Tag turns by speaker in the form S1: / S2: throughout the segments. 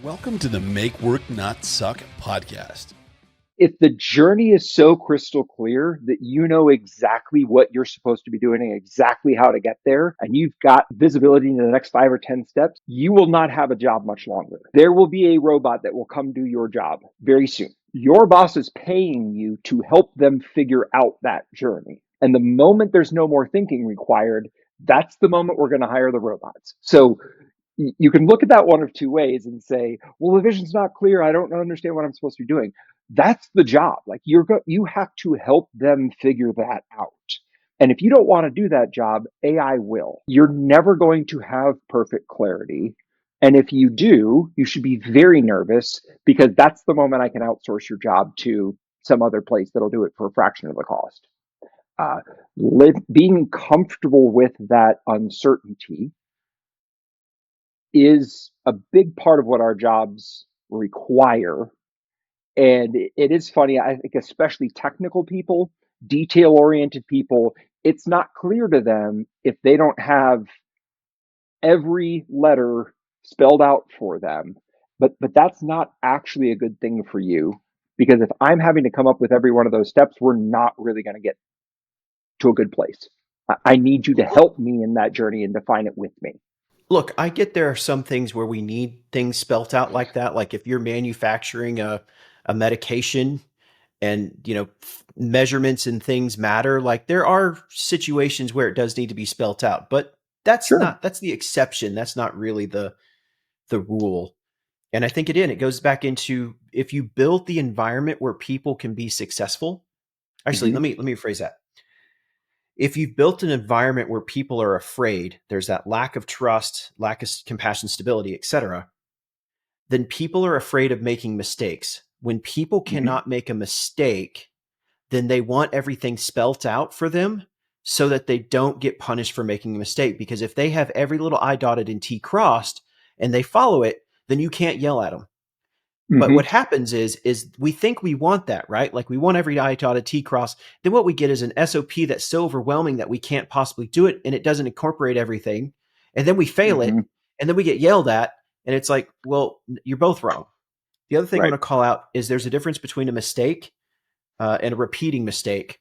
S1: Welcome to the Make Work Not Suck podcast.
S2: If the journey is so crystal clear that you know exactly what you're supposed to be doing and exactly how to get there, and you've got visibility into the next 5 or 10 steps, you will not have a job much longer. There will be a robot that will come do your job very soon. Your boss is paying you to help them figure out that journey. And the moment there's no more thinking required, that's the moment we're going to hire the robots. So you can look at that one of two ways and say, well, the vision's not clear. I don't understand what I'm supposed to be doing. That's the job. Like you have to help them figure that out. And if you don't want to do that job, AI will. You're never going to have perfect clarity. And if you do, you should be very nervous because that's the moment I can outsource your job to some other place that'll do it for a fraction of the cost. Uh, Being comfortable with that uncertainty is a big part of what our jobs require. And it is funny, I think, especially technical people, detail oriented people, it's not clear to them if they don't have every letter spelled out for them. But that's not actually a good thing for you, because if I'm having to come up with every one of those steps, we're not really going to get to a good place. I need you to help me in that journey and define it with me.
S3: Look, I get there are some things where we need things spelt out like that. Like if you're manufacturing a medication and, measurements and things matter, like there are situations where it does need to be spelt out, but that's
S2: Sure.
S3: that's the exception. That's not really the rule. And I think it goes back into if you build the environment where people can be successful. Actually,
S2: Mhm.
S3: let me rephrase that. If you've built an environment where people are afraid, there's that lack of trust, lack of compassion, stability, etc., then people are afraid of making mistakes. When people
S2: Mhm.
S3: cannot make a mistake, then they want everything spelt out for them so that they don't get punished for making a mistake. Because if they have every little I dotted and T crossed and they follow it, then you can't yell at them. But
S2: Mhm.
S3: what happens is we think we want that, right? Like we want every I dotted T cross. Then what we get is an SOP that's so overwhelming that we can't possibly do it, and it doesn't incorporate everything. And then we fail it,
S2: Mhm.
S3: and then we get yelled at, and it's like, well, you're both wrong. The other thing I'm
S2: Right.
S3: going to call out is there's a difference between a mistake and a repeating mistake,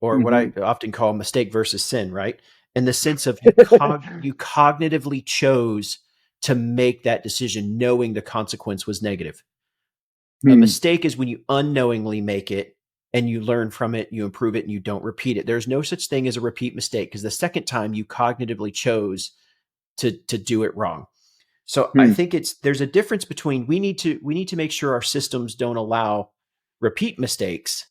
S3: or what I
S2: Mhm.
S3: often call mistake versus sin, right? In the sense of you cognitively chose to make that decision knowing the consequence was negative. A
S2: Hmm.
S3: mistake is when you unknowingly make it and you learn from it, you improve it, and you don't repeat it. There's no such thing as a repeat mistake because the second time you cognitively chose to do it wrong. So I
S2: Hmm.
S3: think there's a difference between we need to make sure our systems don't allow repeat mistakes,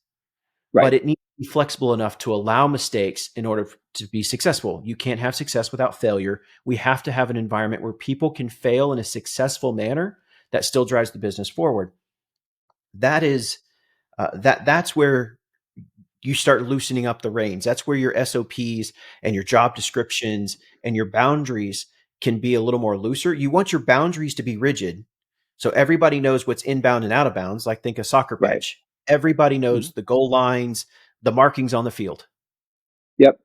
S2: Right.
S3: but it needs to be flexible enough to allow mistakes in order to be successful. You can't have success without failure. We have to have an environment where people can fail in a successful manner that still drives the business forward. That is that's where you start loosening up the reins. That's where your SOPs and your job descriptions and your boundaries can be a little more looser. You want your boundaries to be rigid so everybody knows what's inbound and out of bounds, like think a soccer
S2: Right.
S3: pitch. Everybody
S2: Mhm.
S3: knows the goal lines, the markings on the field,
S2: Yep.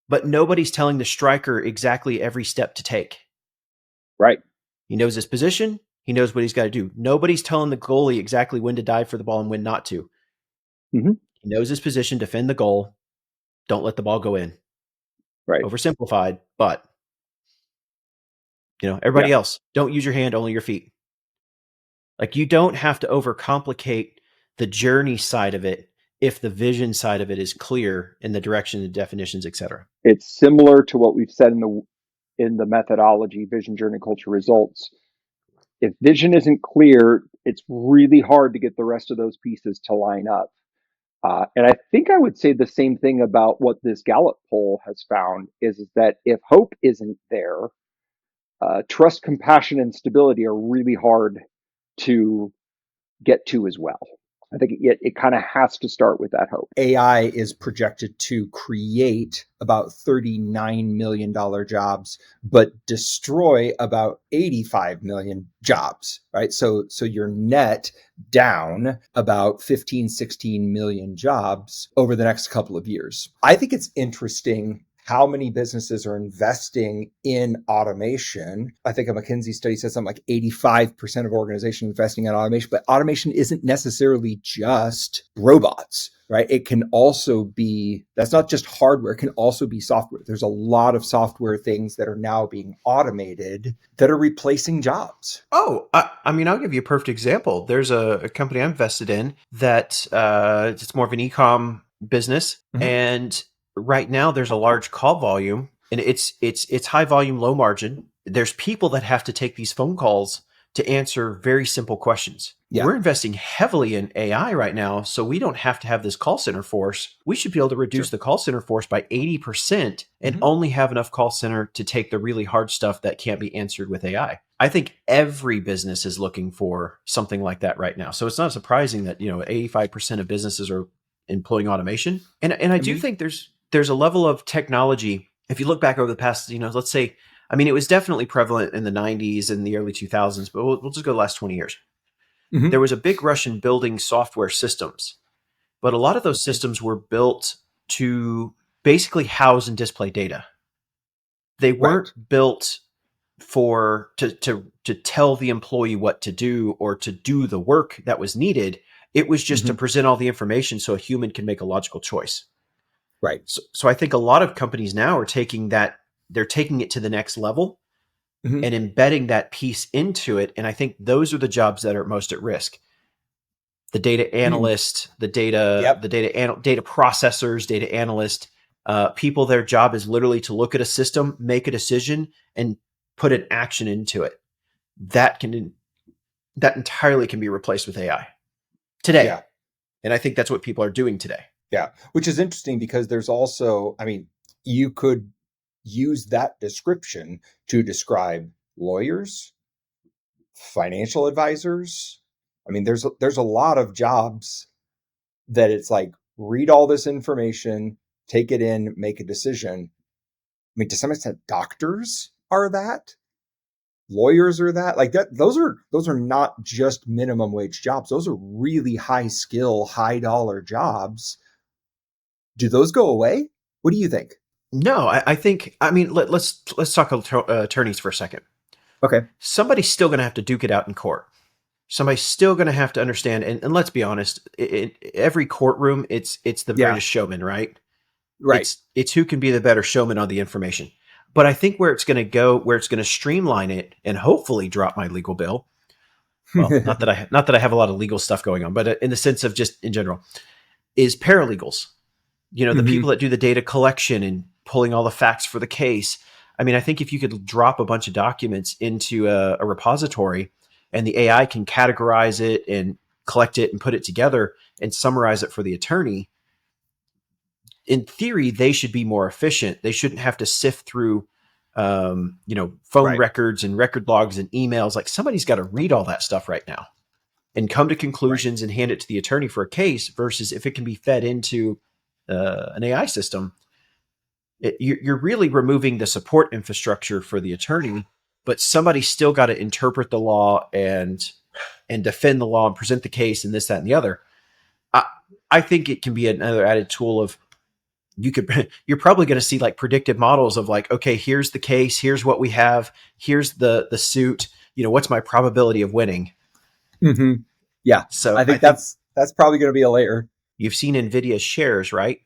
S3: but nobody's telling the striker exactly every step to take.
S2: Right.
S3: He knows his position. He knows what he's got to do. Nobody's telling the goalie exactly when to dive for the ball and when not to.
S2: Hmm.
S3: He knows his position, defend the goal, don't let the ball go in.
S2: Right.
S3: Oversimplified, but
S2: Yeah.
S3: everybody else, don't use your hand, only your feet. Like you don't have to overcomplicate the journey side of it if the vision side of it is clear in the direction, the definitions, etc.
S2: It's similar to what we've said in the methodology, vision, journey, culture, results. If vision isn't clear, it's really hard to get the rest of those pieces to line up. And I think I would say the same thing about what this Gallup poll has found is that if hope isn't there, trust, compassion, and stability are really hard to get to as well. I think it kind of has to start with that hope.
S4: AI is projected to create about $39 million jobs, but destroy about 85 million jobs, right? So you're net down about 15, 16 million jobs over the next couple of years. I think it's interesting how many businesses are investing in automation. I think a McKinsey study says something like 85% of organizations investing in automation, but automation isn't necessarily just robots, right? It can also be, that's not just hardware, it can also be software. There's a lot of software things that are now being automated that are replacing jobs.
S3: Oh, I mean, I'll give you a perfect example. There's a company I'm invested in that it's more of an e-com business, and right now there's a large call volume, and it's high volume, low margin. There's people that have to take these phone calls to answer very simple questions.
S4: Yeah.
S3: We're investing heavily in AI right now, so we don't have to have this call center force. We should be able to reduce the call center force by 80% and only have enough call center to take the really hard stuff that can't be answered with AI. I think every business is looking for something like that right now. So it's not surprising that, 85% of businesses are employing automation. And I do think there's a level of technology. If you look back over the past, let's say, I mean, it was definitely prevalent in the 90s and the early 2000s, but we'll just go the last 20 years. There was a big rush in building software systems, but a lot of those systems were built to basically house and display data. They weren't built to tell the employee what to do or to do the work that was needed. It was just to present all the information so a human can make a logical choice.
S4: Right.
S3: So I think a lot of companies now are taking it to the next level and embedding that piece into it. And I think those are the jobs that are most at risk. The data analyst, the data processors, data analyst, people, their job is literally to look at a system, make a decision, and put an action into it. That entirely can be replaced with AI today.
S4: Yeah.
S3: And I think that's what people are doing today.
S4: Yeah. Which is interesting because there's also, I mean, you could use that description to describe lawyers, financial advisors. I mean, there's a lot of jobs that it's like, read all this information, take it in, make a decision. I mean, to some extent, doctors are that. Lawyers are that. Like that. Those are not just minimum wage jobs. Those are really high skill, high dollar jobs. Do those go away? What do you think?
S3: No, I think, I mean, let's talk attorneys for a second.
S4: Okay.
S3: Somebody's still going to have to duke it out in court. Somebody's still going to have to understand. And let's be honest, every courtroom, it's the greatest showman, right?
S4: Right.
S3: It's who can be the better showman on the information. But I think where it's going to go, where it's going to streamline it and hopefully drop my legal bill. Well, not that I have a lot of legal stuff going on, but in the sense of just in general, is paralegals. The people that do the data collection and pulling all the facts for the case. I mean, I think if you could drop a bunch of documents into a repository and the AI can categorize it and collect it and put it together and summarize it for the attorney, in theory, they should be more efficient. They shouldn't have to sift through, phone records and record logs and emails. Like somebody's got to read all that stuff right now and come to conclusions and hand it to the attorney for a case versus if it can be fed into an AI system. You're really removing the support infrastructure for the attorney, but somebody's still got to interpret the law and defend the law and present the case and this, that, and the other. I think it can be another added tool of you're probably going to see like predictive models of like, okay, here's the case, here's what we have, here's the suit, what's my probability of winning?
S4: Yeah. So I think that's probably going to be a layer.
S3: You've seen NVIDIA shares, right?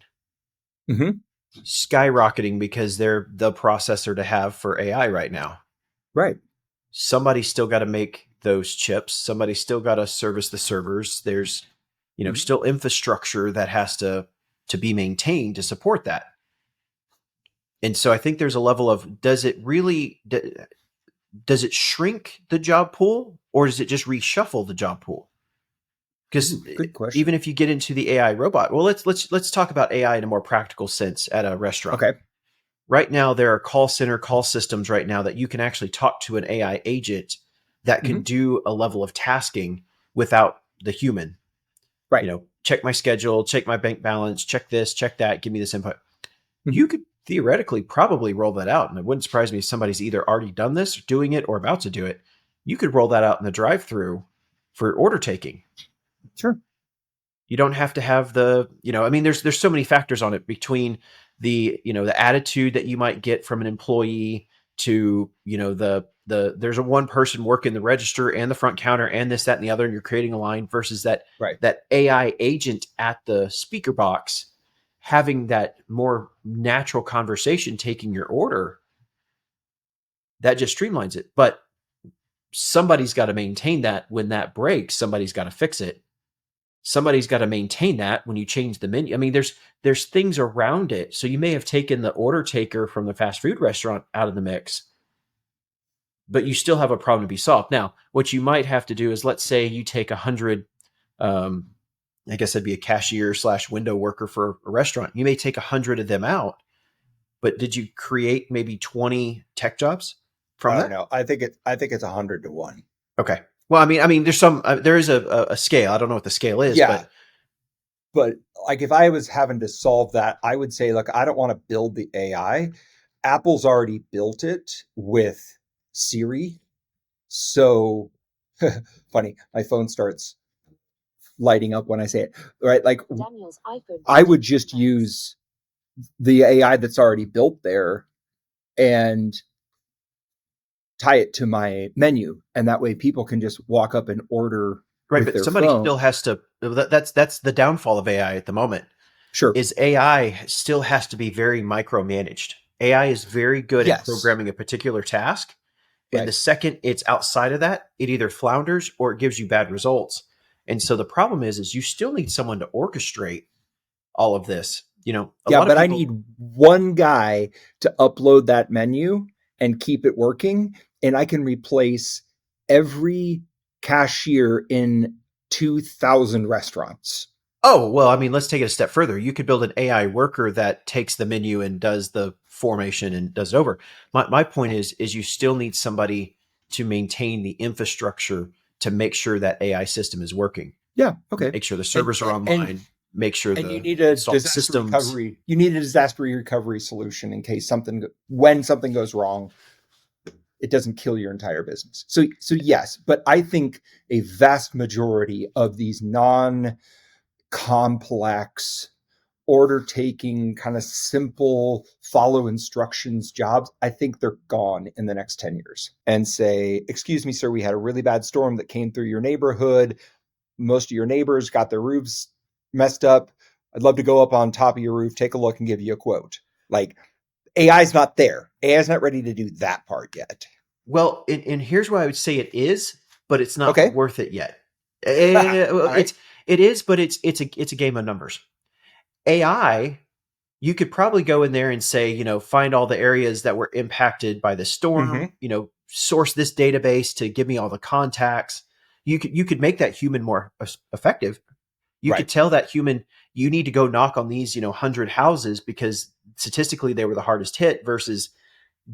S3: Skyrocketing because they're the processor to have for AI right now.
S4: Right.
S3: Somebody's still got to make those chips. Somebody's still got to service the servers. There's, still infrastructure that has to be maintained to support that. And so I think there's a level of, does it shrink the job pool or does it just reshuffle the job pool? Because even if you get into the AI robot, well, let's talk about AI in a more practical sense at a restaurant.
S4: Okay.
S3: Right now, there are call systems right now that you can actually talk to an AI agent that can do a level of tasking without the human.
S4: Right.
S3: Check my schedule, check my bank balance, check this, check that, give me this input. You could theoretically probably roll that out. And it wouldn't surprise me if somebody's either already done this, doing it, or about to do it. You could roll that out in the drive-through for order taking.
S4: Sure.
S3: You don't have to have there's so many factors on it between the attitude that you might get from an employee to, there's a one person working the register and the front counter and this, that, and the other, and you're creating a line versus that AI agent at the speaker box having that more natural conversation, taking your order. That just streamlines it. But somebody's got to maintain that. When that breaks, somebody's got to fix it. Somebody's got to maintain that when you change the menu. I mean, there's things around it. So you may have taken the order taker from the fast food restaurant out of the mix, but you still have a problem to be solved. Now, what you might have to do is, let's say you take 100, I guess that'd be a cashier / window worker for a restaurant. You may take 100 of them out, but did you create maybe 20 tech jobs from that?
S4: No, I think it's 100 to 1.
S3: Okay. Well, I mean, there's there is a scale. I don't know what the scale is,
S4: but like if I was having to solve that, I would say, look, I don't want to build the AI. Apple's already built it with Siri. So funny, my phone starts lighting up when I say it, right? Like I would just use the AI that's already built there and tie it to my menu, and that way people can just walk up and order.
S3: Right, but somebody still has to. That's the downfall of AI at the moment.
S4: Sure,
S3: is AI still has to be very micromanaged. AI is very good at programming a particular task, and the second it's outside of that, it either flounders or it gives you bad results. And so the problem is you still need someone to orchestrate all of this.
S4: I need one guy to upload that menu and keep it working, and I can replace every cashier in 2,000 restaurants.
S3: Oh, well, I mean, let's take it a step further. You could build an AI worker that takes the menu and does the formation and does it over. My point is you still need somebody to maintain the infrastructure to make sure that AI system is working.
S4: Yeah. Okay.
S3: Make sure the servers are online. Make sure
S4: you need a disaster recovery. You need a disaster recovery solution in case when something goes wrong, it doesn't kill your entire business. So yes, but I think a vast majority of these non-complex order taking, kind of simple follow instructions jobs, I think they're gone in the next 10 years. And say, excuse me, sir, we had a really bad storm that came through your neighborhood. Most of your neighbors got their roofs messed up. I'd love to go up on top of your roof, take a look, and give you a quote. Like, AI's not there. AI's not ready to do that part yet.
S3: Well, and here's why I would say it is, but it's not worth it yet. It is, but it's a game of numbers. AI, you could probably go in there and say, find all the areas that were impacted by the storm, source this database to give me all the contacts. You could make that human more effective. You could tell that human, you need to go knock on these, 100 houses because statistically they were the hardest hit versus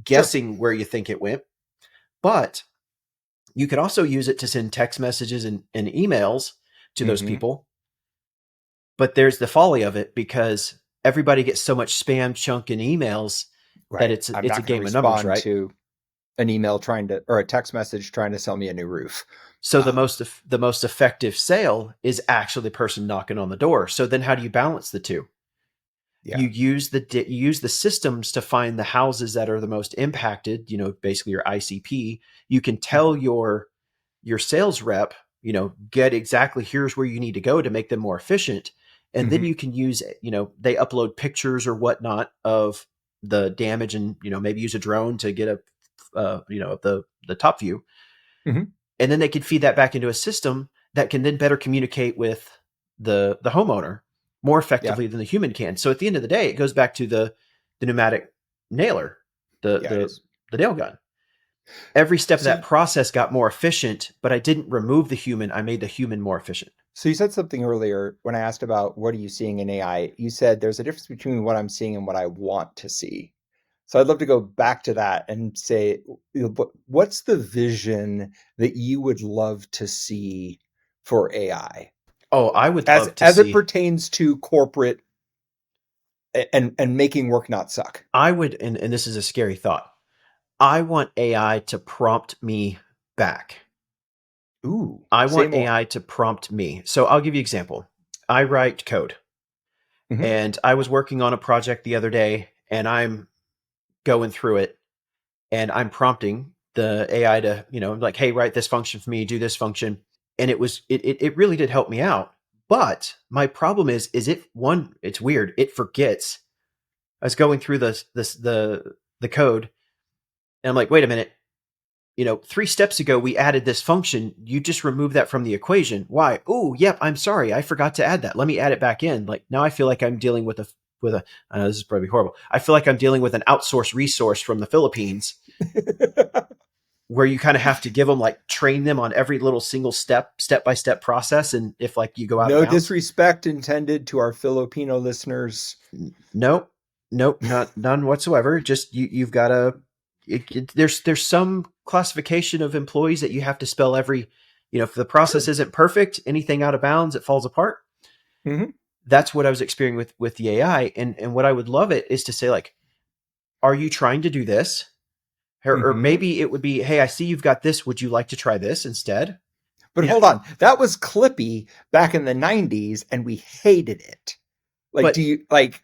S3: guessing where you think it went. But you could also use it to send text messages and emails to those people. But there's the folly of it because everybody gets so much spam chunk in emails that it's a game of numbers, right?
S4: To an email or a text message trying to sell me a new roof.
S3: So the most effective sale is actually the person knocking on the door. So then how do you balance the two? Yeah. You use the systems to find the houses that are the most impacted, basically your ICP. You can tell your sales rep, get exactly here's where you need to go to make them more efficient. And then you can use, they upload pictures or whatnot of the damage and, maybe use a drone to get the top view. And then they can feed that back into a system that can then better communicate with the homeowner more effectively than the human can. So at the end of the day, it goes back to the pneumatic nailer, the nail gun. Every step of that process got more efficient, but I didn't remove the human. I made the human more efficient.
S4: So you said something earlier when I asked about what are you seeing in AI, you said there's a difference between what I'm seeing and what I want to see. So I'd love to go back to that and say, what's the vision that you would love to see for AI?
S3: Oh, I would love to see.
S4: As it pertains to corporate and making work not suck.
S3: I would, and this is a scary thought, I want AI to prompt me back.
S4: Ooh.
S3: I want AI to prompt me. So I'll give you an example. I write code. And I was working on a project the other day, and I'm going through it, and I'm prompting the AI to, like, hey, write this function for me, do this function. And it really did help me out. But my problem is it's weird. It forgets. I was going through the code, and I'm like, wait a minute. 3 steps ago, we added this function. You just removed that from the equation. Why? Oh, yep. I'm sorry. I forgot to add that. Let me add it back in. Like, now I feel like I'm dealing with I know this is probably horrible. I feel like I'm dealing with an outsourced resource from the Philippines where you kind of have to give them, like, train them on every little single step-by-step process. And if, like, you go out,
S4: no disrespect intended to our Filipino listeners.
S3: Nope, none whatsoever. Just you've got to. There's some classification of employees that you have to spell every, if the process isn't perfect, anything out of bounds, it falls apart.
S4: Mm-hmm.
S3: That's what I was experiencing with the AI. And what I would love it is to say, like, are you trying to do this? Or maybe it would be, hey, I see you've got this. Would you like to try this instead?
S4: But hold on. That was Clippy back in the 90s, and we hated it. Like,
S3: But-
S4: do you, like...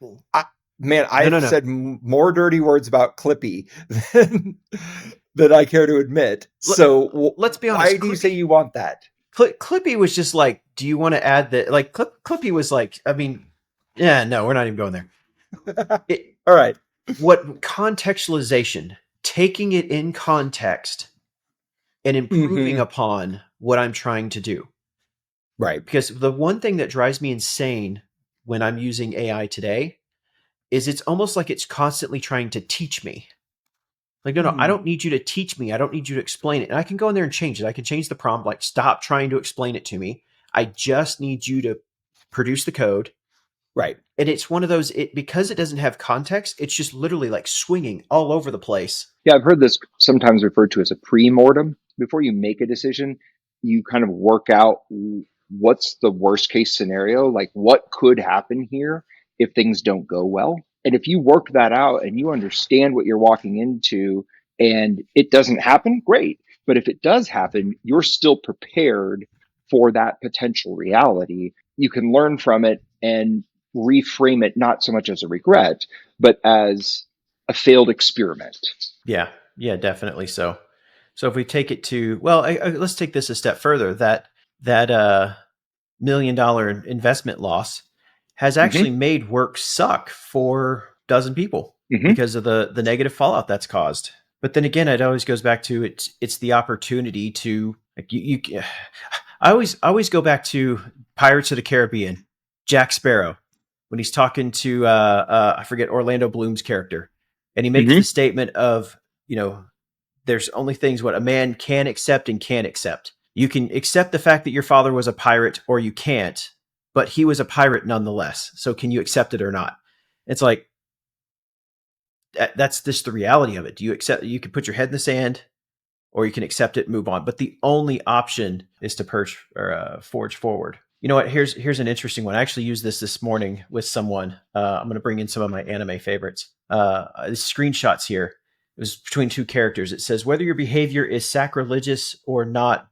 S4: I've said more dirty words about Clippy than I care to admit. So
S3: let's be honest.
S4: Why do you say you want that?
S3: Clippy was just like, do you want to add that? Like, Clippy was like, I mean, yeah, no, we're not even going there.
S4: All right.
S3: What contextualization, taking it in context and improving upon what I'm trying to do.
S4: Right.
S3: Because the one thing that drives me insane when I'm using AI today is it's almost like it's constantly trying to teach me. Like, no, I don't need you to teach me. I don't need you to explain it. And I can go in there and change it. I can change the prompt, like, stop trying to explain it to me. I just need you to produce the code.
S4: Right.
S3: And it's one of those, because it doesn't have context, it's just literally like swinging all over the place.
S2: Yeah, I've heard this sometimes referred to as a premortem. Before you make a decision, you kind of work out what's the worst case scenario, like what could happen here if things don't go well. And if you work that out and you understand what you're walking into and it doesn't happen, great. But if it does happen, you're still prepared for that potential reality. You can learn from it and reframe it not so much as a regret, but as a failed experiment.
S3: Yeah, definitely so. So if we take it to, let's take this a step further. That $1 million investment loss has actually made work suck for a dozen people because of the negative fallout that's caused. But then again, it always goes back to it's the opportunity to, like, I always go back to Pirates of the Caribbean, Jack Sparrow, when he's talking to I forget Orlando Bloom's character, and he makes the statement of, there's only things what a man can accept and can't accept. You can accept the fact that your father was a pirate, or you can't, but he was a pirate nonetheless. So can you accept it or not? It's like, that's just the reality of it. Do you accept? You can put your head in the sand, or you can accept it and move on. But the only option is to forge forward. You know what? Here's an interesting one. I actually used this morning with someone. I'm going to bring in some of my anime favorites. Screenshots here. It was between 2 characters. It says, whether your behavior is sacrilegious or not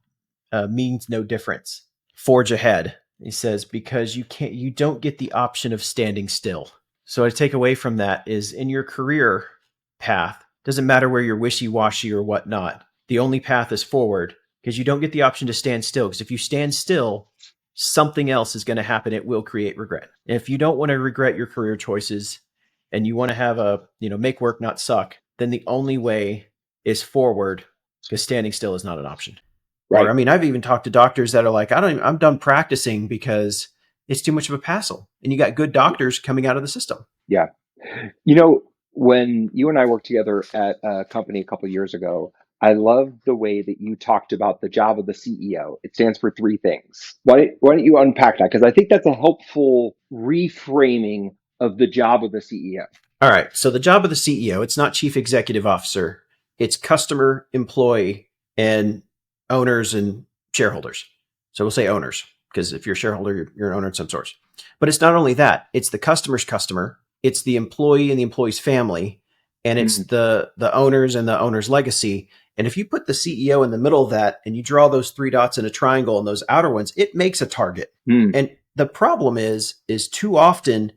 S3: means no difference. Forge ahead. He says, because you don't get the option of standing still. So I take away from that is, in your career path, doesn't matter where you're wishy-washy or whatnot. The only path is forward, because you don't get the option to stand still. Because if you stand still, something else is going to happen. It will create regret. And if you don't want to regret your career choices and you want to have make work not suck, then the only way is forward, because standing still is not an option. Right. Or, I mean, I've even talked to doctors that are like, I'm done practicing because it's too much of a hassle. And you got good doctors coming out of the system.
S2: Yeah. When you and I worked together at a company a couple of years ago, I love the way that you talked about the job of the CEO. It stands for 3 things. Why don't you unpack that? Because I think that's a helpful reframing of the job of the CEO.
S3: All right. So the job of the CEO, it's not chief executive officer. It's customer, employee, and owners and shareholders. So we'll say owners, because if you're a shareholder, you're an owner in some sorts. But it's not only that. It's the customer's customer. It's the employee and the employee's family. And it's the owners and the owner's legacy. And if you put the CEO in the middle of that and you draw those 3 dots in a triangle and those outer ones, it makes a target. And the problem is too often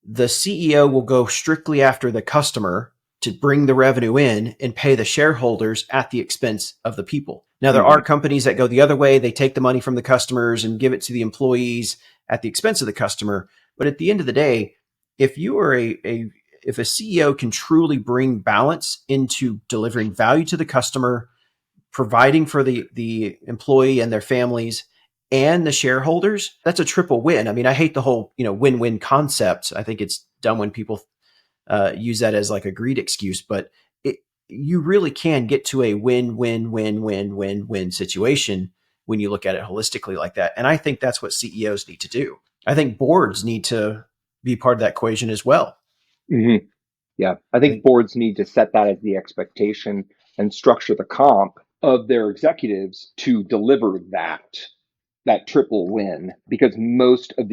S3: the CEO will go strictly after the customer to bring the revenue in and pay the shareholders at the expense of the people. Now, there are companies that go the other way. They take the money from the customers and give it to the employees at the expense of the customer. But at the end of the day, if you are if a CEO can truly bring balance into delivering value to the customer, providing for the employee and their families and the shareholders, that's a triple win. I mean, I hate the whole, win-win concept. I think it's dumb when people use that as like a greed excuse, but you really can get to a win-win-win-win-win-win situation when you look at it holistically like that. And I think that's what CEOs need to do. I think boards need to be part of that equation as well.
S2: Mm-hmm. Yeah, I think boards need to set that as the expectation and structure the comp of their executives to deliver that triple win, because most of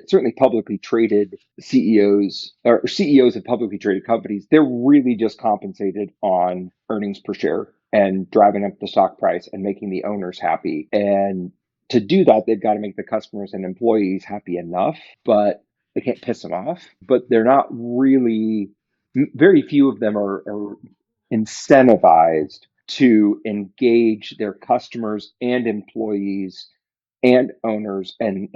S2: certainly publicly traded CEOs or CEOs of publicly traded companies, they're really just compensated on earnings per share and driving up the stock price and making the owners happy. And to do that, they've got to make the customers and employees happy enough, but they can't piss them off. But they're not really, very few of them are incentivized to engage their customers and employees and owners and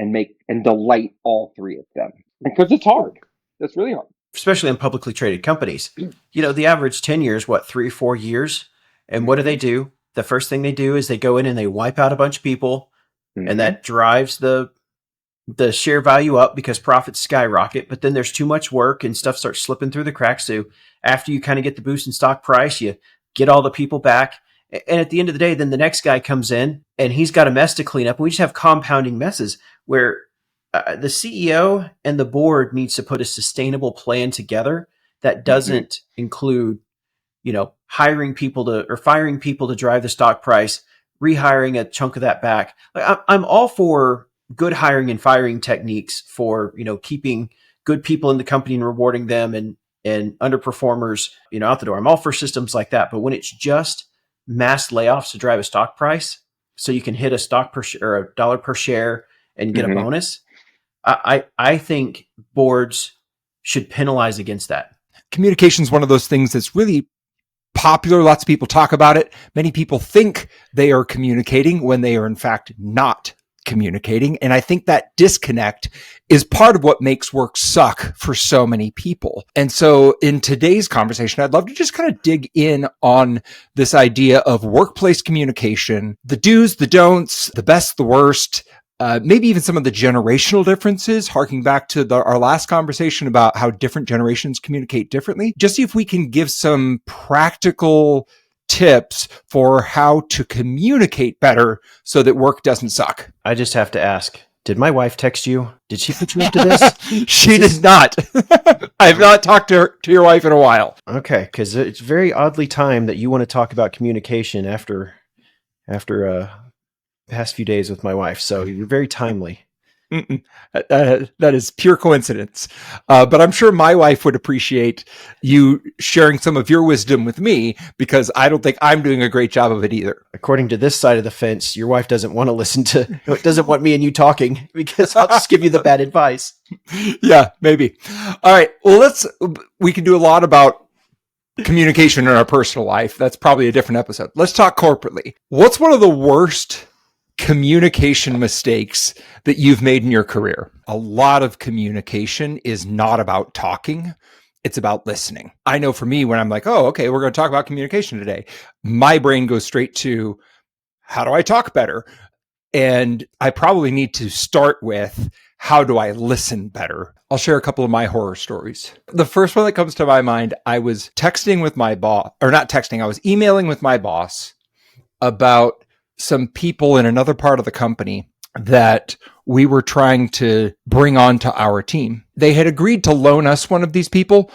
S2: delight all three of them, because it's hard. That's really hard,
S3: especially in publicly traded companies. The average tenure is 3 or 4 years. And what do? The first thing they do is they go in and they wipe out a bunch of people, and that drives the share value up because profits skyrocket. But then there's too much work and stuff starts slipping through the cracks. So after you kind of get the boost in stock price, you get all the people back. And at the end of the day, then the next guy comes in and he's got a mess to clean up. And we just have compounding messes where the CEO and the board needs to put a sustainable plan together that doesn't include, hiring people or firing people to drive the stock price, rehiring a chunk of that back. I'm all for good hiring and firing techniques for, keeping good people in the company and rewarding them and underperformers, out the door. I'm all for systems like that. But when it's just mass layoffs to drive a stock price so you can hit a stock per share or $1 per share and get a bonus, I think boards should penalize against that.
S4: Communication is one of those things that's really popular. Lots of people talk about it. Many people think they are communicating when they are in fact not communicating. And I think that disconnect is part of what makes work suck for so many people. And so in today's conversation, I'd love to just kind of dig in on this idea of workplace communication, the do's, the don'ts, the best, the worst, maybe even some of the generational differences, harking back to our last conversation about how different generations communicate differently. Just see if we can give some practical tips for how to communicate better so that work doesn't suck.
S3: I just have to ask, did my wife text you? Did she put you into this?
S4: She did not. I've not talked to your wife in a while.
S3: Okay, because it's very oddly timed that you want to talk about communication after past few days with my wife. So you're very timely.
S4: That is pure coincidence. But I'm sure my wife would appreciate you sharing some of your wisdom with me, because I don't think I'm doing a great job of it either. According
S3: to this side of the fence, your wife doesn't want to doesn't want me and you talking, because I'll just give you the bad advice.
S4: Yeah, maybe. All right. Well, we can do a lot about communication in our personal life. That's probably a different episode. Let's talk corporately. What's one of the worst communication mistakes that you've made in your career? A lot of communication is not about talking. It's about listening. I know for me, when I'm like, oh, okay, we're going to talk about communication today, my brain goes straight to, how do I talk better? And I probably need to start with, how do I listen better? I'll share a couple of my horror stories. The first one that comes to my mind, I was texting with my boss, or not texting, I was emailing with my boss about some people in another part of the company that we were trying to bring onto our team. They had agreed to loan us one of these people,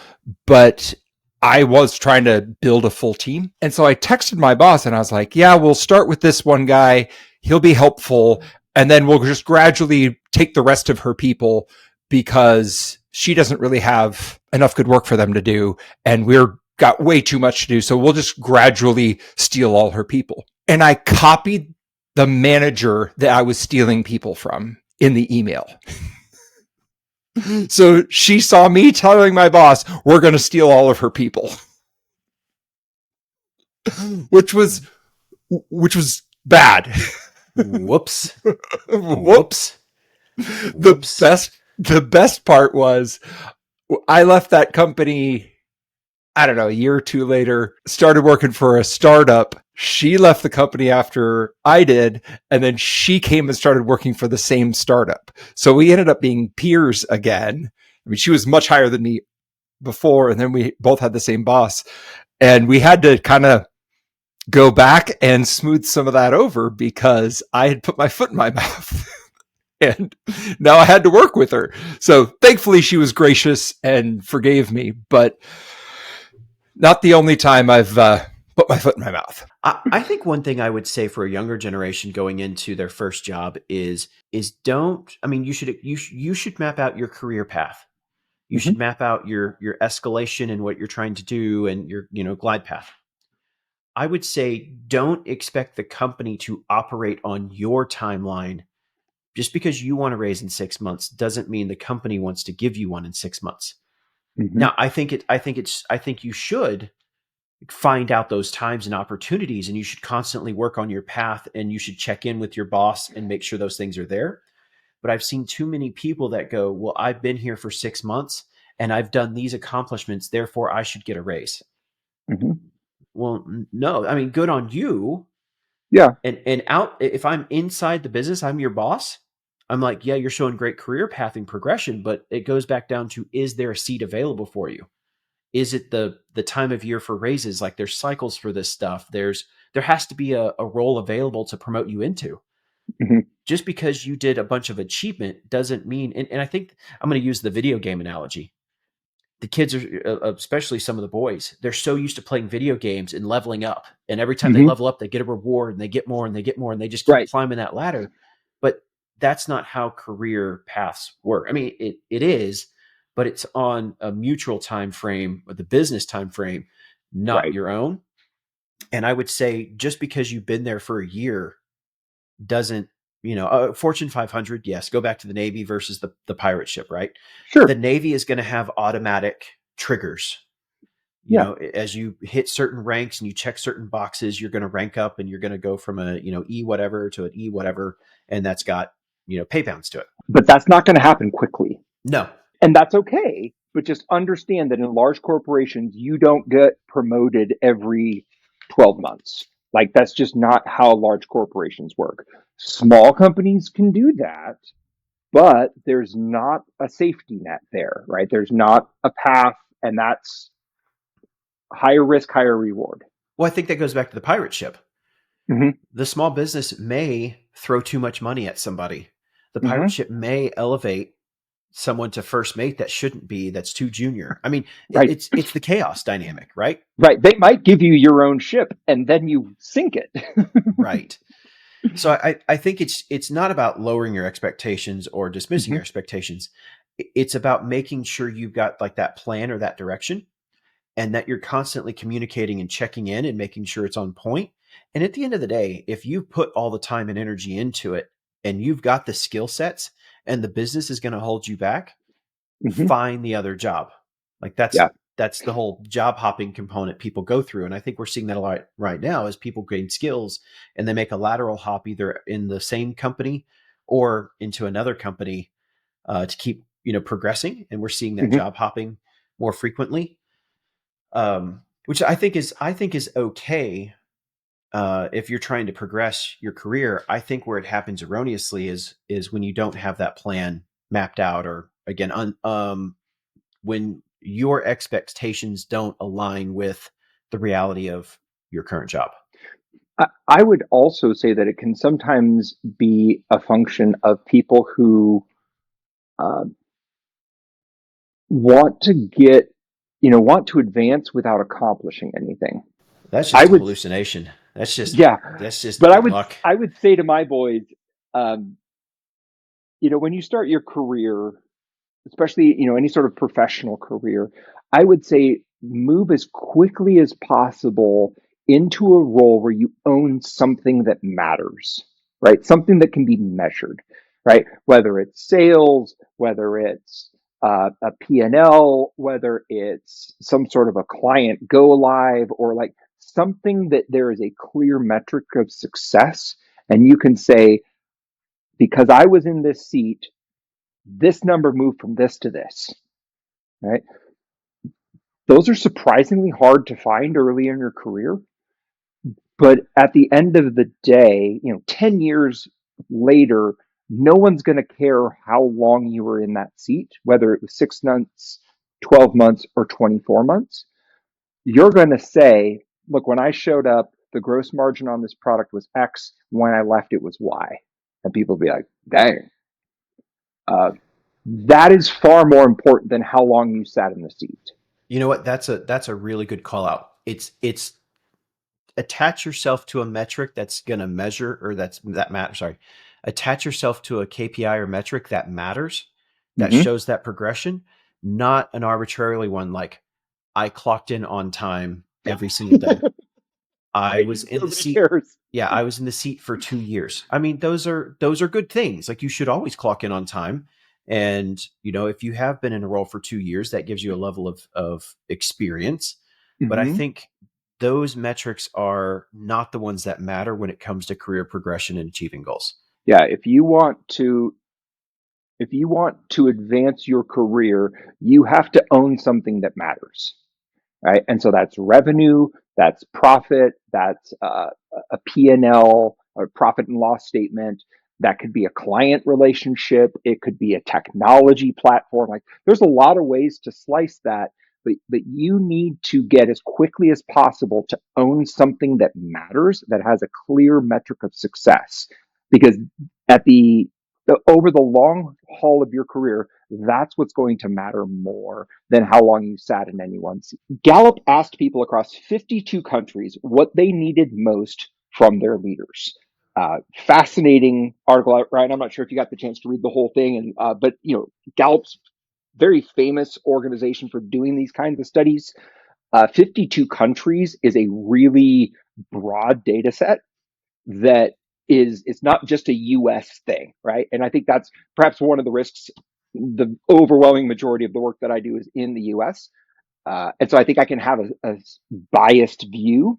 S4: but I was trying to build a full team. And so I texted my boss and I was like, yeah, we'll start with this one guy. He'll be helpful. And then we'll just gradually take the rest of her people, because she doesn't really have enough good work for them to do. And we're got way too much to do. So we'll just gradually steal all her people. And I copied the manager that I was stealing people from in the email. So she saw me telling my boss, we're going to steal all of her people, which was bad.
S3: Whoops.
S4: Whoops.
S3: Whoops.
S4: The best part was I left that company, I don't know, a year or two later, started working for a startup. She left the company after I did, and then she came and started working for the same startup. So we ended up being peers again. I mean, she was much higher than me before, and then we both had the same boss. And we had to kind of go back and smooth some of that over because I had put my foot in my mouth. And now I had to work with her. So thankfully she was gracious and forgave me, but not the only time I've put my foot in my mouth.
S3: I think one thing I would say for a younger generation going into their first job is don't, I mean, you should map out your career path. You should map out your escalation and what you're trying to do and your, glide path. I would say don't expect the company to operate on your timeline. Just because you want a raise in 6 months doesn't mean the company wants to give you one in 6 months. Now, I think you should find out those times and opportunities, and you should constantly work on your path, and you should check in with your boss and make sure those things are there. But I've seen too many people that go, well, I've been here for 6 months and I've done these accomplishments, therefore I should get a raise. Well, no, I mean, good on you.
S2: Yeah.
S3: And if I'm inside the business, I'm your boss. I'm like, yeah, you're showing great career path and progression, but it goes back down to, is there a seat available for you? Is it the time of year for raises? Like there's cycles for this stuff. There has to be a role available to promote you into. Just because you did a bunch of achievement doesn't mean, and I think I'm going to use the video game analogy. The kids are, especially some of the boys, they're so used to playing video games and leveling up. And every time they level up, they get a reward and they get more and they get more and they just keep climbing that ladder. But that's not how career paths work. I mean, it is, but it's on a mutual time frame, or the business time frame, not your own. And I would say just because you've been there for a year doesn't, Fortune 500, yes, go back to the Navy versus the pirate ship, right?
S2: Sure.
S3: The Navy is going to have automatic triggers. As you hit certain ranks and you check certain boxes, you're going to rank up and you're going to go from a, E whatever to an E whatever. And that's got, pay bounds to it.
S2: But that's not going to happen quickly.
S3: No.
S2: And that's okay. But just understand that in large corporations, you don't get promoted every 12 months. Like that's just not how large corporations work. Small companies can do that, but there's not a safety net there, right? There's not a path, and that's higher risk, higher reward.
S3: Well, I think that goes back to the pirate ship. The small business may throw too much money at somebody. The pirate ship may elevate someone to first mate that shouldn't be, that's too junior. I mean, it's the chaos dynamic, right?
S2: Right. They might give you your own ship and then you sink it.
S3: Right. So I think it's not about lowering your expectations or dismissing your expectations. It's about making sure you've got like that plan or that direction, and that you're constantly communicating and checking in and making sure it's on point. And at the end of the day, if you put all the time and energy into it and you've got the skill sets and the business is going to hold you back, find the other job. Like that's the whole job hopping component people go through. And I think we're seeing that a lot right now as people gain skills and they make a lateral hop either in the same company or into another company to keep, progressing. And we're seeing that job hopping more frequently, which I think is okay. If you're trying to progress your career. I think where it happens erroneously is when you don't have that plan mapped out, or again, when your expectations don't align with the reality of your current job.
S2: I would also say that it can sometimes be a function of people who want to advance without accomplishing anything.
S3: That's just a hallucination. That's just
S2: But
S3: luck.
S2: I would say to my boys, when you start your career, especially any sort of professional career, I would say move as quickly as possible into a role where you own something that matters, right? Something that can be measured, right? Whether it's sales, whether it's a P&L, whether it's some sort of a client go live, or like something that there is a clear metric of success. And you can say, because I was in this seat, this number moved from this to this, right? Those are surprisingly hard to find early in your career. But at the end of the day, 10 years later, no one's going to care how long you were in that seat, whether it was 6 months, 12 months, or 24 months. You're going to say, look, when I showed up, the gross margin on this product was X. When I left, it was Y. And people will be like, dang. That is far more important than how long you sat in the seat.
S3: You know what? That's a really good call out. It's attach yourself to a metric that's going to measure, or that matters. Sorry, attach yourself to a KPI or metric that matters, that shows that progression, not an arbitrarily one like I clocked in on time every single day. I was in the seat. Yeah, I was in the seat for 2 years. I mean, those are good things. Like, you should always clock in on time. And, if you have been in a role for 2 years, that gives you a level of experience. But I think those metrics are not the ones that matter when it comes to career progression and achieving goals.
S2: Yeah, if you want to advance your career, you have to own something that matters, right? And so that's revenue, that's profit, that's a P&L, or profit and loss statement. That could be a client relationship. It could be a technology platform. Like, there's a lot of ways to slice that, but you need to get as quickly as possible to own something that matters, that has a clear metric of success. Because over the long haul of your career, that's what's going to matter more than how long you sat in any one seat. Gallup asked people across 52 countries what they needed most from their leaders. Fascinating article, right? I'm not sure if you got the chance to read the whole thing, but Gallup's very famous organization for doing these kinds of studies. 52 countries is a really broad data set that it's not just a US thing, right? And I think that's perhaps one of the risks. The overwhelming majority of the work that I do is in the US. And so I think I can have a biased view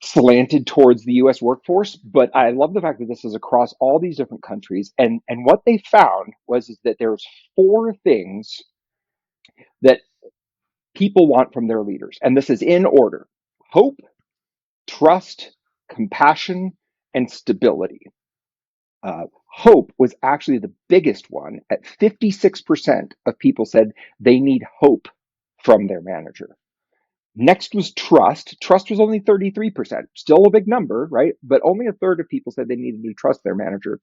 S2: slanted towards the US workforce, but I love the fact that this is across all these different countries. And what they found is that there's 4 things that people want from their leaders. And this is in order: hope, trust, compassion, and stability. Hope was actually the biggest one. At 56% of people said they need hope from their manager. Next was trust. Trust was only 33%, still a big number, right? But only a third of people said they needed to trust their manager.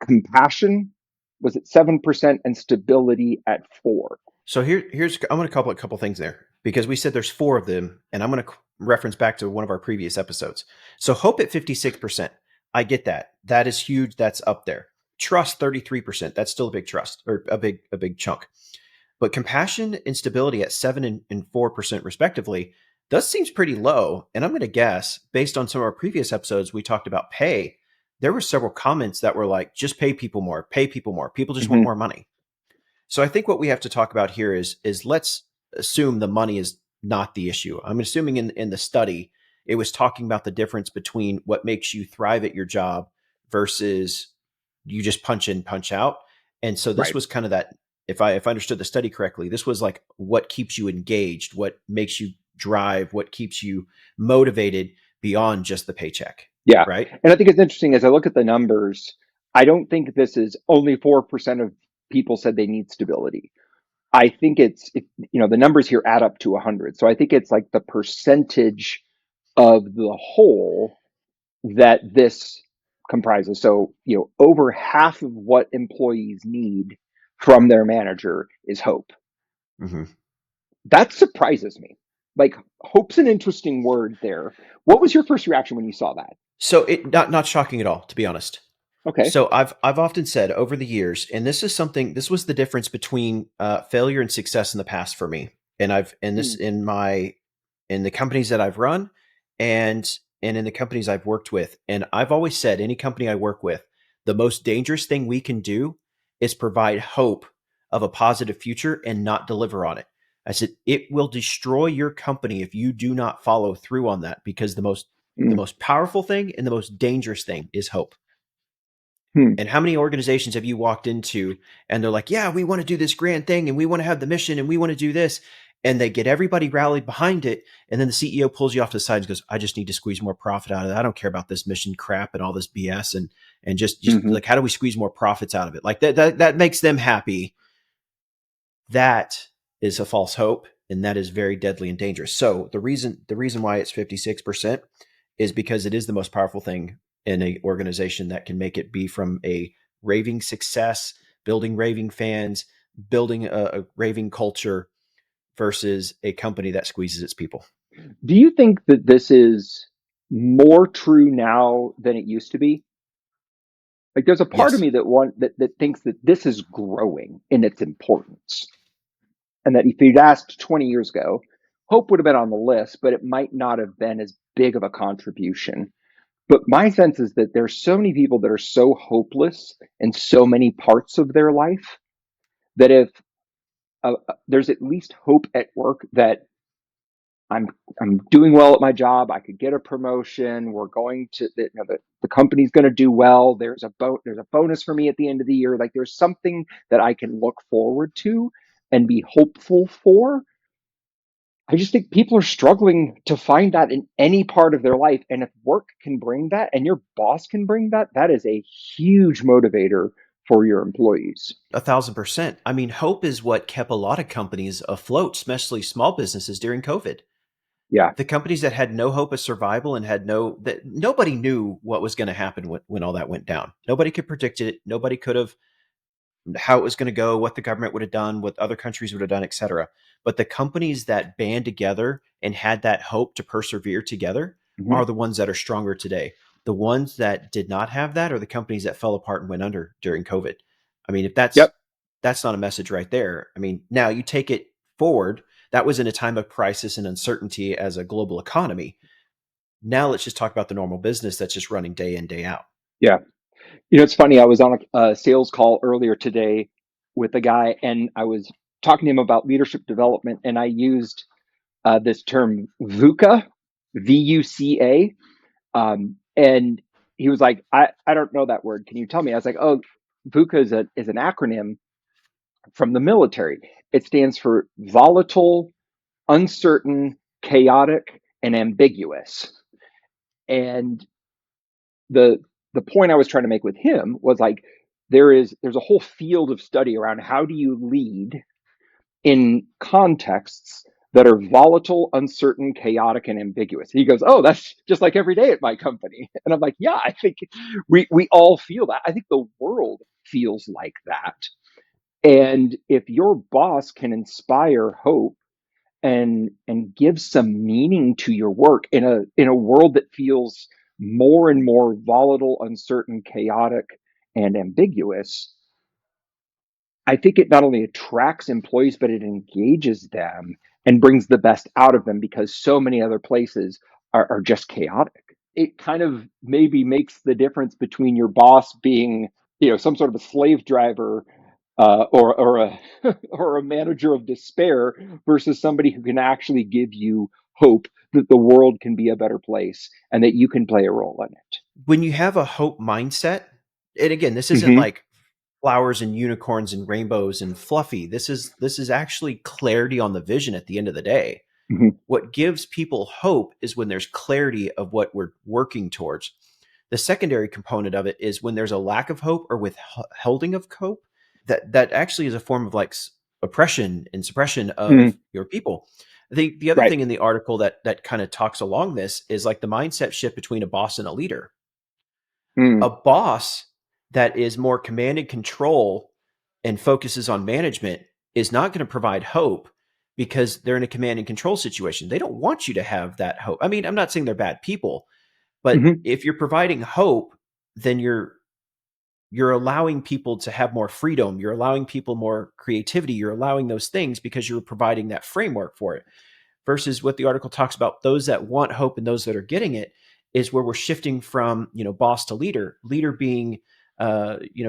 S2: Compassion was at 7% and stability at 4%.
S3: So here's I'm going to couple a couple things there, because we said there's 4 of them, and I'm going to reference back to one of our previous episodes. So hope at 56%. I get that. That is huge. That's up there. Trust 33%. That's still a big trust, or a big chunk. But compassion and stability at 7% and 4% respectively, that seems pretty low. And I'm going to guess, based on some of our previous episodes, we talked about pay. There were several comments that were like, just pay people more, pay people more. People just want more money. So I think what we have to talk about here is let's assume the money is not the issue. I'm assuming in the study, it was talking about the difference between what makes you thrive at your job versus you just punch in, punch out. And so this was kind of that, if I understood the study correctly, this was like what keeps you engaged, what makes you drive, what keeps you motivated beyond just the paycheck.
S2: Yeah.
S3: Right.
S2: And I think it's interesting as I look at the numbers, I don't think this is only 4% of people said they need stability. I think the numbers here add up to 100. So I think it's like the percentage of the whole that this comprises. So, over half of what employees need from their manager is hope.
S3: Mm-hmm.
S2: That surprises me. Like, hope's an interesting word there. What was your first reaction when you saw that?
S3: So it not shocking at all, to be honest.
S2: Okay.
S3: So I've often said over the years, and this was the difference between failure and success in the past for me. And in the companies that I've run and in the companies I've worked with. And I've always said, any company I work with, the most dangerous thing we can do is provide hope of a positive future and not deliver on it. I said, it will destroy your company if you do not follow through on that, because the most powerful thing and the most dangerous thing is hope. And how many organizations have you walked into and they're like, yeah, we want to do this grand thing and we want to have the mission and we want to do this. And they get everybody rallied behind it. And then the CEO pulls you off to the side and goes, I just need to squeeze more profit out of it. I don't care about this mission crap and all this BS. And just like, how do we squeeze more profits out of it? Like that makes them happy. That is a false hope. And that is very deadly and dangerous. So the reason why it's 56% is because it is the most powerful thing in an organization that can make it be from a raving success, building raving fans, building a raving culture versus a company that squeezes its people.
S2: Do you think that this is more true now than it used to be? Like, there's a part of me that thinks that this is growing in its importance. And that if you'd asked 20 years ago, hope would have been on the list, but it might not have been as big of a contribution. But my sense is that there's so many people that are so hopeless in so many parts of their life that if there's at least hope at work that I'm doing well at my job, I could get a promotion, we're going to, the company's going to do well, there's a bonus for me at the end of the year, like there's something that I can look forward to and be hopeful for. I just think people are struggling to find that in any part of their life. And if work can bring that and your boss can bring that, that is a huge motivator for your employees.
S3: 1,000%. I mean, hope is what kept a lot of companies afloat, especially small businesses during COVID.
S2: Yeah.
S3: The companies that had no hope of survival and that nobody knew what was going to happen when all that went down. Nobody could predict it. Nobody could have how it was going to go, what the government would have done, what other countries would have done, et cetera. But the companies that band together and had that hope to persevere together are the ones that are stronger today. The ones that did not have that are the companies that fell apart and went under during COVID. I mean, if that's not a message right there. I mean, now you take it forward. That was in a time of crisis and uncertainty as a global economy. Now let's just talk about the normal business that's just running day in, day out.
S2: Yeah. It's funny. I was on a sales call earlier today with a guy, and I was talking to him about leadership development, and I used this term VUCA, VUCA, and he was like, "I don't know that word. Can you tell me?" I was like, "Oh, VUCA is an acronym from the military. It stands for volatile, uncertain, chaotic, and ambiguous." And the point I was trying to make with him was like, there's a whole field of study around how do you lead in contexts that are volatile, uncertain, chaotic, and ambiguous. He goes, "Oh, that's just like every day at my company." And I'm like, "Yeah, I think we all feel that. I think the world feels like that." And if your boss can inspire hope and give some meaning to your work in a world that feels more and more volatile, uncertain, chaotic, and ambiguous, I think it not only attracts employees, but it engages them and brings the best out of them, because so many other places are just chaotic. It kind of maybe makes the difference between your boss being, some sort of a slave driver or a or a manager of despair versus somebody who can actually give you hope that the world can be a better place and that you can play a role in it.
S3: When you have a hope mindset, and again, this isn't like flowers and unicorns and rainbows and fluffy. This is actually clarity on the vision at the end of the day. What gives people hope is when there's clarity of what we're working towards. The secondary component of it is when there's a lack of hope or withholding of hope, that actually is a form of like oppression and suppression of your people. The other thing in the article that kind of talks along this is like the mindset shift between a boss and a leader. A boss that is more command and control and focuses on management is not going to provide hope because they're in a command and control situation. They don't want you to have that hope. I mean, I'm not saying they're bad people, but if you're providing hope, then you're allowing people to have more freedom. You're allowing people more creativity. You're allowing those things because you're providing that framework for it. Versus what the article talks about, those that want hope and those that are getting it, is where we're shifting from, boss to leader being,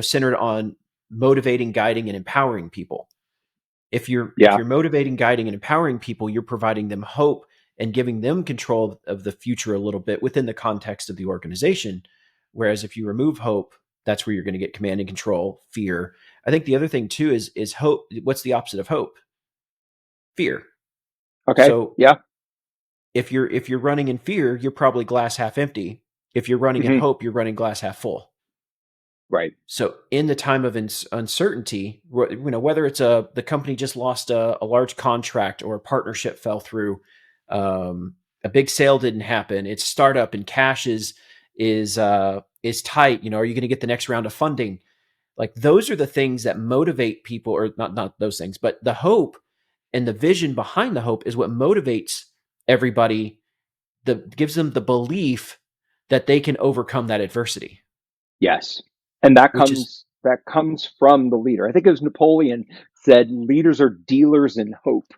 S3: centered on motivating, guiding, and empowering people. If you're
S2: Yeah.
S3: if you're motivating, guiding, and empowering people, you're providing them hope and giving them control of the future a little bit within the context of the organization. Whereas if you remove hope, that's where you're going to get command and control, fear. I think the other thing too is hope. What's the opposite of hope? Fear.
S2: Okay.
S3: So
S2: Yeah.
S3: if you're running in fear, you're probably glass half empty. If you're running in hope, you're running glass half full.
S2: Right.
S3: So in the time of uncertainty, whether it's the company just lost a large contract or a partnership fell through, a big sale didn't happen, it's startup and cash is tight. Are you going to get the next round of funding? Like those are the things that motivate people, or not those things, but the hope and the vision behind the hope is what motivates everybody. That gives them the belief that they can overcome that adversity.
S2: Yes. And that
S3: Which is
S2: comes from the leader. I think it was Napoleon said, leaders are dealers in hope.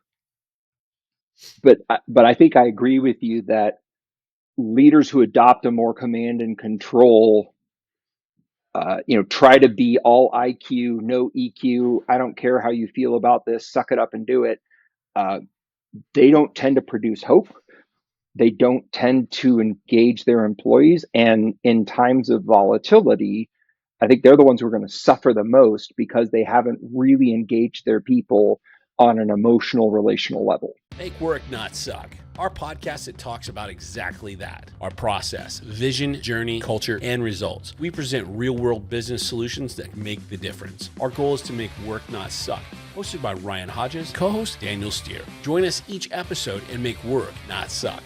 S2: But I think I agree with you that leaders who adopt a more command and control, try to be all IQ, no EQ. I don't care how you feel about this. Suck it up and do it. They don't tend to produce hope. They don't tend to engage their employees. And in times of volatility, I think they're the ones who are going to suffer the most because they haven't really engaged their people on an emotional, relational level.
S1: Make work not suck. Our podcast that talks about exactly that. Our process, vision, journey, culture, and results. We present real-world business solutions that make the difference. Our goal is to make work not suck. Hosted by Ryan Hodges, co-host Daniel Steer. Join us each episode and make work not suck.